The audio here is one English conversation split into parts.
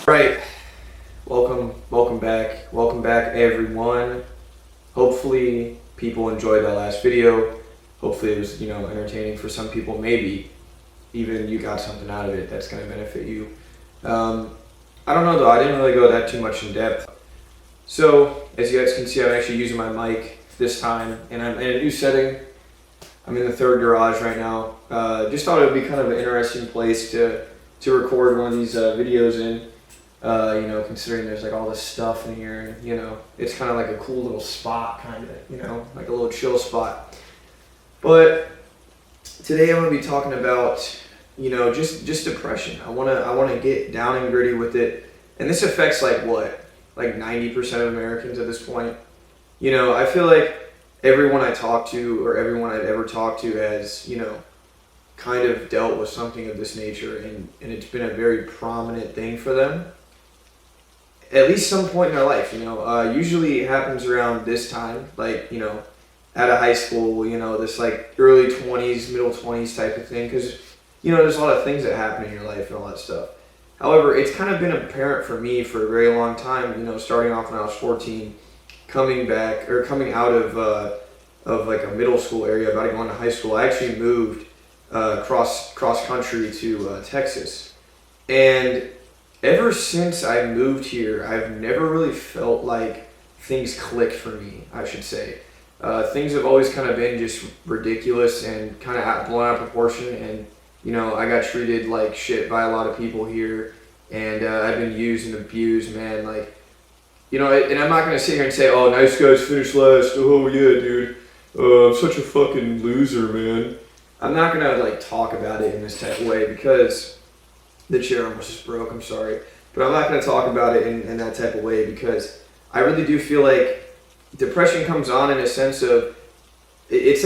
Right, welcome back everyone. Hopefully people enjoyed that last video. Hopefully it was, entertaining for some people. Maybe even you got something out of it that's going to benefit you. I don't know though, I didn't really go that too much in depth. So, as you guys can see, I'm actually using my mic this time, and I'm in a new setting. I'm in the third garage right now. Just thought it would be kind of an interesting place to record one of these videos in. Considering there's like all this stuff in here, and it's kind of like a cool little spot, kind of, like a little chill spot. But today I'm going to be talking about, just depression. I want to get down and gritty with it, and this affects like 90% of Americans at this point. I feel like everyone I talk to, or everyone I've ever talked to, has kind of dealt with something of this nature, and it's been a very prominent thing for them. At least some point in their life, usually it happens around this time, like, out of high school, this like early 20s, middle 20s type of thing, because, there's a lot of things that happen in your life and all that stuff. However, it's kind of been apparent for me for a very long time, starting off when I was 14, coming out of like a middle school area, about to go into high school. I actually moved cross country to Texas, and ever since I moved here, I've never really felt like things clicked for me, I should say. Things have always kind of been just ridiculous and kind of blown out of proportion, and I got treated like shit by a lot of people here, and I've been used and abused, man. Like, and I'm not gonna sit here and say, "Oh, nice guys finished last. Oh yeah, dude. I'm such a fucking loser, man." I'm not gonna like talk about it in this type of way because the chair almost just broke. I'm sorry, but I'm not gonna talk about it in that type of way because I really do feel like depression comes on in a sense of it's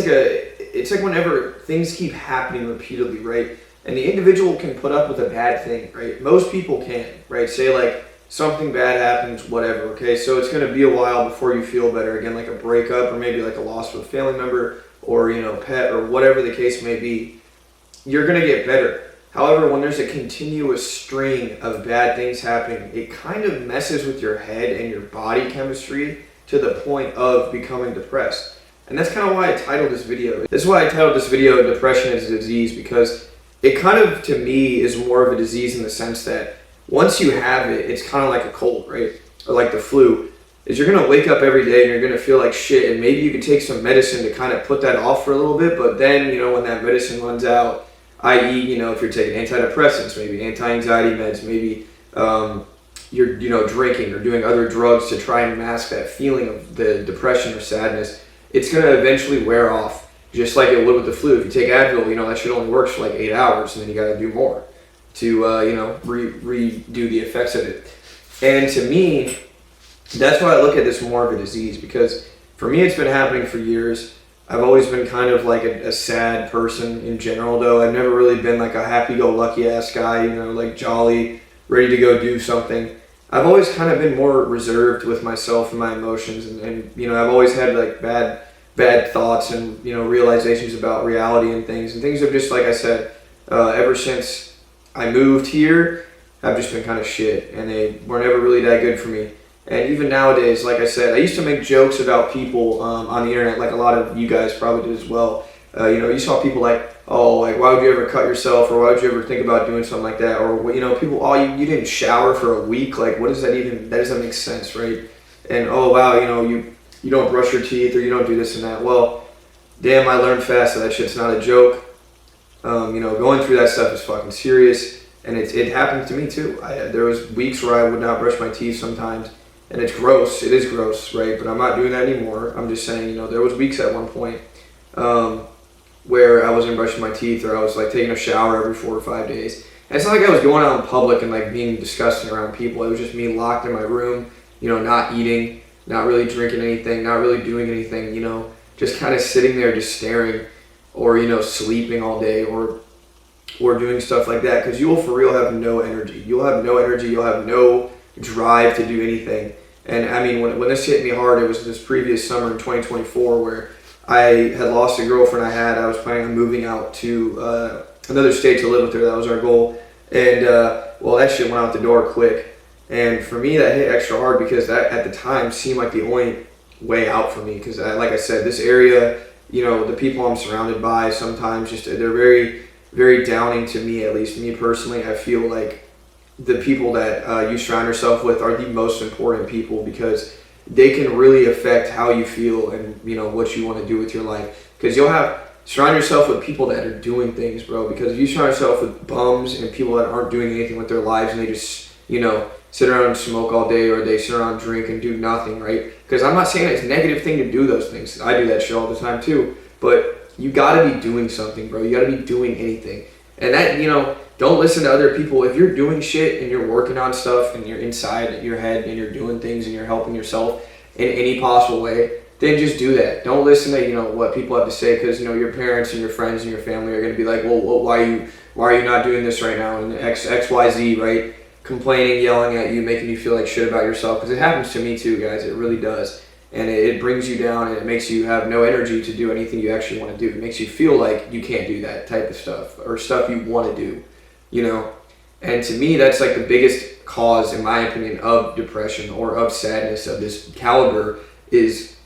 like whenever things keep happening repeatedly, right? And the individual can put up with a bad thing, right? Most people can, right? Say like something bad happens, whatever, okay? So it's gonna be a while before you feel better again, like a breakup or maybe like a loss of a family member or, pet or whatever the case may be. You're gonna get better. However, when there's a continuous string of bad things happening, it kind of messes with your head and your body chemistry to the point of becoming depressed. And that's kind of why I titled this video. This is why I titled this video Depression is a Disease, because it kind of, to me, is more of a disease in the sense that once you have it, it's kind of like a cold, right? Or like the flu. Is you're going to wake up every day and you're going to feel like shit, and maybe you can take some medicine to kind of put that off for a little bit, but then, when that medicine runs out, i.e., if you're taking antidepressants, maybe anti-anxiety meds, maybe you're, drinking or doing other drugs to try and mask that feeling of the depression or sadness, it's going to eventually wear off, just like it would with the flu. If you take Advil, that shit only works for like 8 hours, and then you got to do more to, redo the effects of it. And to me, that's why I look at this more of a disease, because for me, it's been happening for years. I've always been kind of like a sad person in general, though. I've never really been like a happy-go-lucky ass guy, like jolly, ready to go do something. I've always kind of been more reserved with myself and my emotions, and I've always had like bad thoughts and, realizations about reality and things have just, like I said, ever since I moved here, I've just been kind of shit, and they were never really that good for me. And even nowadays, like I said, I used to make jokes about people on the internet, like a lot of you guys probably did as well. You saw people like, oh, like, why would you ever cut yourself, or why would you ever think about doing something like that? Or, people, oh, you didn't shower for a week? Like, what does that even, that doesn't make sense, right? And, oh, wow, you don't brush your teeth, or you don't do this and that. Well, damn, I learned fast that shit's not a joke. Going through that stuff is fucking serious, and it happened to me too. There was weeks where I would not brush my teeth sometimes. And it's gross. It is gross, right? But I'm not doing that anymore. I'm just saying, there was weeks at one point where I wasn't brushing my teeth, or I was like taking a shower every 4 or 5 days. And it's not like I was going out in public and like being disgusting around people. It was just me locked in my room, not eating, not really drinking anything, not really doing anything, just kind of sitting there just staring, or, sleeping all day, or doing stuff like that. Because you will for real have no energy. You'll have no energy. You'll have no drive to do anything. And I mean, when this hit me hard, it was this previous summer in 2024 where I had lost a girlfriend I was planning on moving out to another state to live with her. That was our goal. And well, that shit went out the door quick. And for me, that hit extra hard because that at the time seemed like the only way out for me. Because like I said, this area, the people I'm surrounded by sometimes they're very, very downing to me, at least me personally. I feel like the people that you surround yourself with are the most important people because they can really affect how you feel and what you want to do with your life. Because surround yourself with people that are doing things, bro. Because if you surround yourself with bums and people that aren't doing anything with their lives and they just sit around and smoke all day, or they sit around and drink and do nothing, right? Because I'm not saying it's a negative thing to do those things. I do that shit all the time too. But you gotta be doing something, bro. You gotta be doing anything. And that, don't listen to other people. If you're doing shit and you're working on stuff and you're inside your head and you're doing things and you're helping yourself in any possible way, then just do that. Don't listen to, what people have to say, because, your parents and your friends and your family are going to be like, well, why are you not doing this right now? And X, Y, Z, right? Complaining, yelling at you, making you feel like shit about yourself. Because it happens to me too, guys. It really does. And it brings you down, and it makes you have no energy to do anything you actually want to do. It makes you feel like you can't do that type of stuff, or stuff you want to do, And to me, that's like the biggest cause, in my opinion, of depression or of sadness of this caliber, is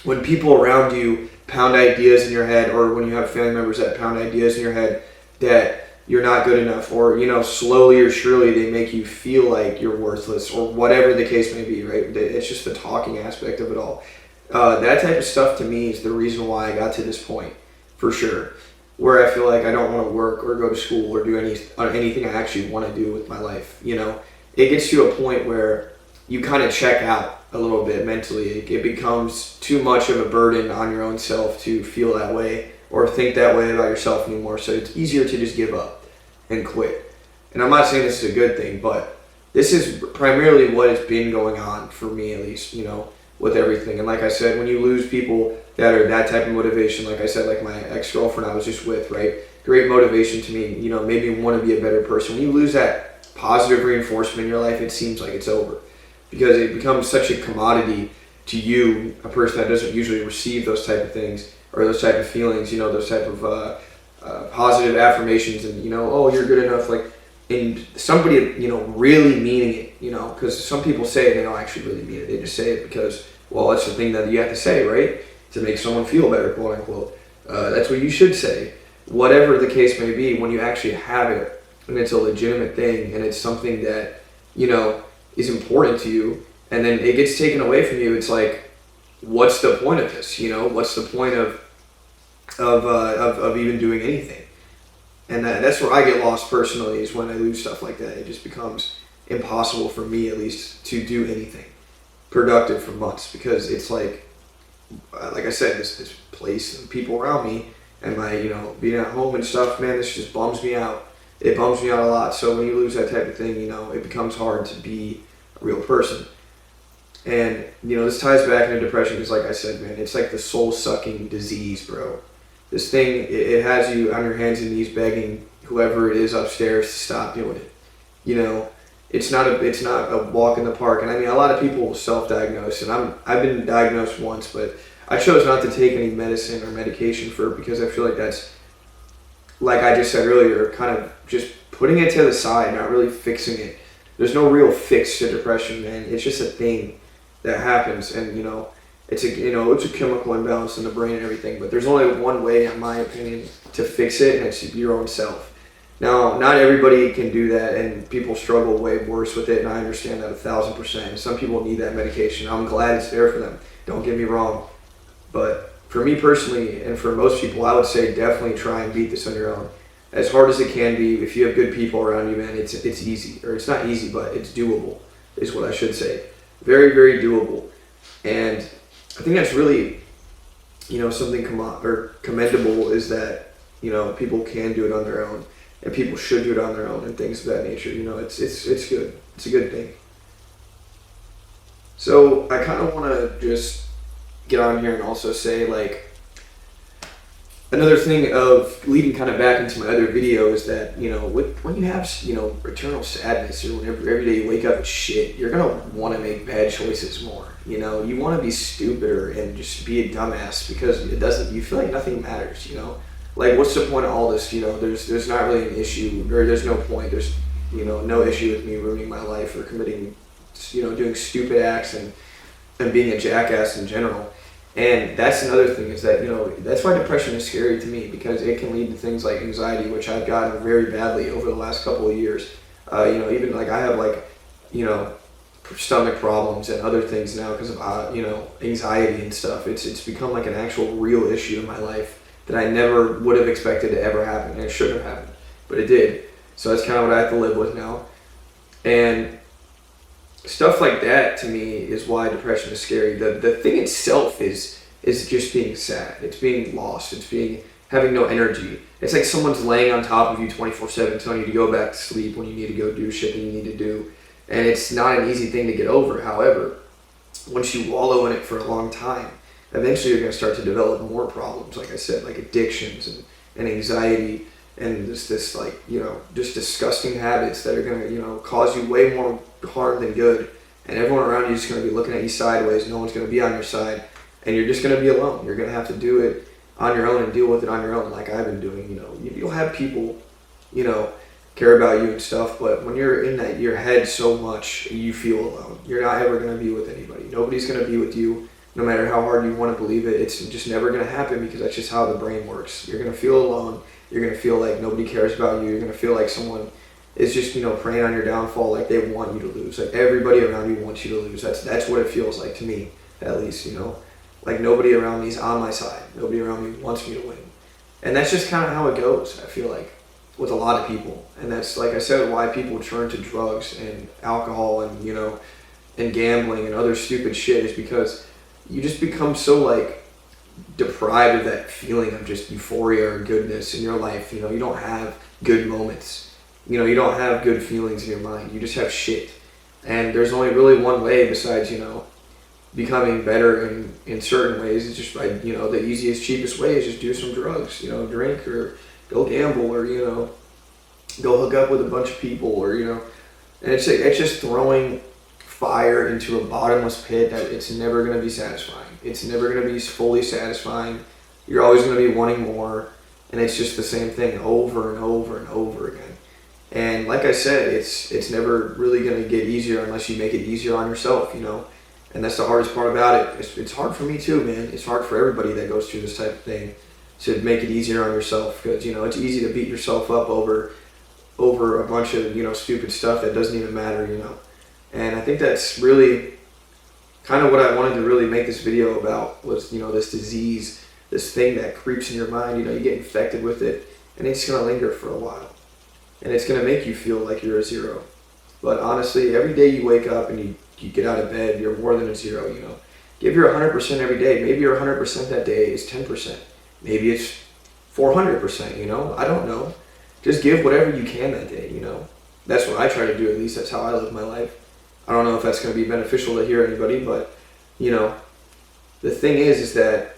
when people around you pound ideas in your head, or when you have family members that pound ideas in your head that you're not good enough, or slowly or surely they make you feel like you're worthless, or whatever the case may be, right? It's just the talking aspect of it all. That type of stuff to me is the reason why I got to this point, for sure, where I feel like I don't want to work or go to school or do anything I actually want to do with my life. It gets to a point where you kind of check out a little bit mentally. It becomes too much of a burden on your own self to feel that way or think that way about yourself anymore. So it's easier to just give up and quit. And I'm not saying this is a good thing, but this is primarily what has been going on for me, at least, with everything. And like I said, when you lose people that are that type of motivation, like I said, like my ex-girlfriend I was just with, right? Great motivation to me, made me want to be a better person. When you lose that positive reinforcement in your life, it seems like it's over. Because it becomes such a commodity to you, a person that doesn't usually receive those type of things, or those type of feelings, those type of positive affirmations, and oh, you're good enough, like, and somebody really meaning it, because some people say it, they don't actually really mean it. They just say it because, well, it's the thing that you have to say, right, to make someone feel better, quote unquote. That's what you should say. Whatever the case may be, when you actually have it and it's a legitimate thing and it's something that is important to you, and then it gets taken away from you, it's like, what's the point of this? What's the point of even doing anything? And that's where I get lost personally, is when I lose stuff like that. It just becomes impossible for me, at least, to do anything productive for months, because it's like I said, this place and people around me and my being at home and stuff, man, this just bums me out. It bums me out a lot. So when you lose that type of thing, it becomes hard to be a real person. And this ties back into depression, because like I said, man, it's like the soul-sucking disease, bro. This thing, it has you on your hands and knees begging whoever it is upstairs to stop doing it. It's not a walk in the park. And I mean, a lot of people will self-diagnose, and I've been diagnosed once, but I chose not to take any medicine or medication for it, because I feel like that's, like I just said earlier, kind of just putting it to the side, not really fixing it. There's no real fix to depression, man. It's just a thing that happens, and it's a chemical imbalance in the brain and everything. But there's only one way, in my opinion, to fix it, and it's your own self. Now, not everybody can do that, and people struggle way worse with it, and I understand that 1,000%. Some people need that medication. I'm glad it's there for them. Don't get me wrong, but for me personally, and for most people, I would say definitely try and beat this on your own. As hard as it can be, if you have good people around you, man, it's easy. Or it's not easy, but it's doable, is what I should say. Very, very doable. And I think that's really, something commendable, is that, people can do it on their own, and people should do it on their own, and things of that nature. It's good. It's a good thing. So I kind of want to just get on here and also say, like, another thing of leading kind of back into my other video is that, when you have, eternal sadness, or whenever every day you wake up with shit, you're going to want to make bad choices more. You want to be stupider and just be a dumbass, because you feel like nothing matters, Like, what's the point of all this? There's not really an issue, or there's no point. no issue with me ruining my life or committing, doing stupid acts and being a jackass in general. And that's another thing is that, that's why depression is scary to me, because it can lead to things like anxiety, which I've gotten very badly over the last couple of years. Even like I have stomach problems and other things now because of, anxiety and stuff. It's become like an actual real issue in my life that I never would have expected to ever happen. And it shouldn't have happened, but it did. So that's kind of what I have to live with now. And stuff like that to me is why depression is scary. The thing itself is just being sad. It's being lost. It's having no energy. It's like someone's laying on top of you 24/7 telling you to go back to sleep when you need to go do shit that you need to do. And it's not an easy thing to get over. However, once you wallow in it for a long time, eventually you're going to start to develop more problems, like I said, like addictions and anxiety and just disgusting habits that are going to, cause you way more harm than good. And everyone around you is going to be looking at you sideways. No one's going to be on your side. And you're just going to be alone. You're going to have to do it on your own and deal with it on your own, like I've been doing. You'll have people, care about you and stuff, but when you're in your head so much, you feel alone. You're not ever going to be with anybody. Nobody's going to be with you, no matter how hard you want to believe it. It's just never going to happen, because that's just how the brain works. You're going to feel alone. You're going to feel like nobody cares about you. You're going to feel like someone is just, preying on your downfall, like they want you to lose. Like everybody around you wants you to lose. That's what it feels like to me, at least, Like nobody around me is on my side. Nobody around me wants me to win. And that's just kind of how it goes, I feel like, with a lot of people. And that's, like I said, why people turn to drugs and alcohol and, and gambling and other stupid shit, is because you just become so, deprived of that feeling of just euphoria or goodness in your life. You don't have good moments. You don't have good feelings in your mind. You just have shit. And there's only really one way besides, becoming better in certain ways. It's just by, the easiest, cheapest way is just do some drugs, drink or go gamble or, go hook up with a bunch of people or, and it's just throwing fire into a bottomless pit that it's never going to be satisfying. It's never going to be fully satisfying. You're always going to be wanting more, and it's just the same thing over and over and over again. And like I said, it's never really going to get easier unless you make it easier on yourself, And that's the hardest part about it. It's hard for me too, man. It's hard for everybody that goes through this type of thing to make it easier on yourself, because, it's easy to beat yourself up over a bunch of, stupid stuff that doesn't even matter, And I think that's really kind of what I wanted to really make this video about, was, this disease, this thing that creeps in your mind. You get infected with it, and it's going to linger for a while. And it's going to make you feel like you're a zero. But honestly, every day you wake up and you get out of bed, you're more than a zero, Give your 100% every day. Maybe your 100% that day is 10%. Maybe it's 400%, I don't know. Just give whatever you can that day, That's what I try to do, at least that's how I live my life. I don't know if that's going to be beneficial to hear anybody, but, the thing is that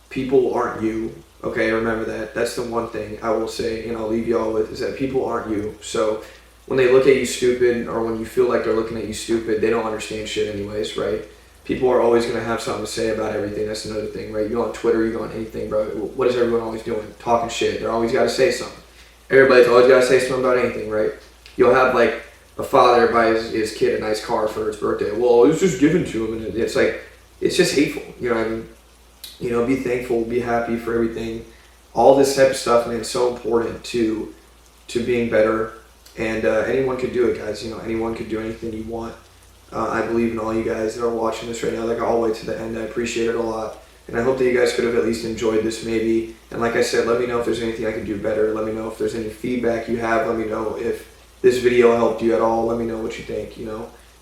people aren't you, okay? Remember that. That's the one thing I will say, and I'll leave y'all with, is that people aren't you. So when they look at you stupid, or when you feel like they're looking at you stupid, they don't understand shit anyways, right? People are always going to have something to say about everything. That's another thing, right? You go on Twitter, you go on anything, bro. What is everyone always doing? Talking shit. They're always got to say something. Everybody's always got to say something about anything, right? You'll have, a father buy his kid a nice car for his birthday. Well, it was just given to him. And it's it's just hateful. You know what I mean? Be thankful, be happy for everything. All this type of stuff, man, is so important to being better. And anyone could do it, guys. Anyone could do anything you want. I believe in all you guys that are watching this right now, all the way to the end. I appreciate it a lot. And I hope that you guys could have at least enjoyed this maybe. And like I said, let me know if there's anything I could do better. Let me know if there's any feedback you have. Let me know if this video helped you at all. Let me know what you think,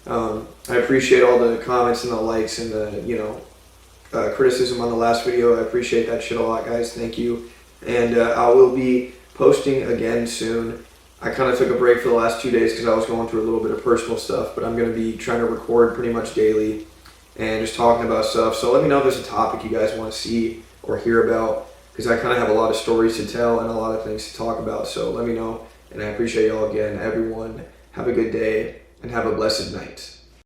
I appreciate all the comments and the likes and the, criticism on the last video. I appreciate that shit a lot, guys. Thank you. And I will be posting again soon. I kind of took a break for the last 2 days because I was going through a little bit of personal stuff, but I'm going to be trying to record pretty much daily and just talking about stuff. So let me know if there's a topic you guys want to see or hear about, because I kind of have a lot of stories to tell and a lot of things to talk about. So let me know, and I appreciate y'all again. Everyone, have a good day and have a blessed night.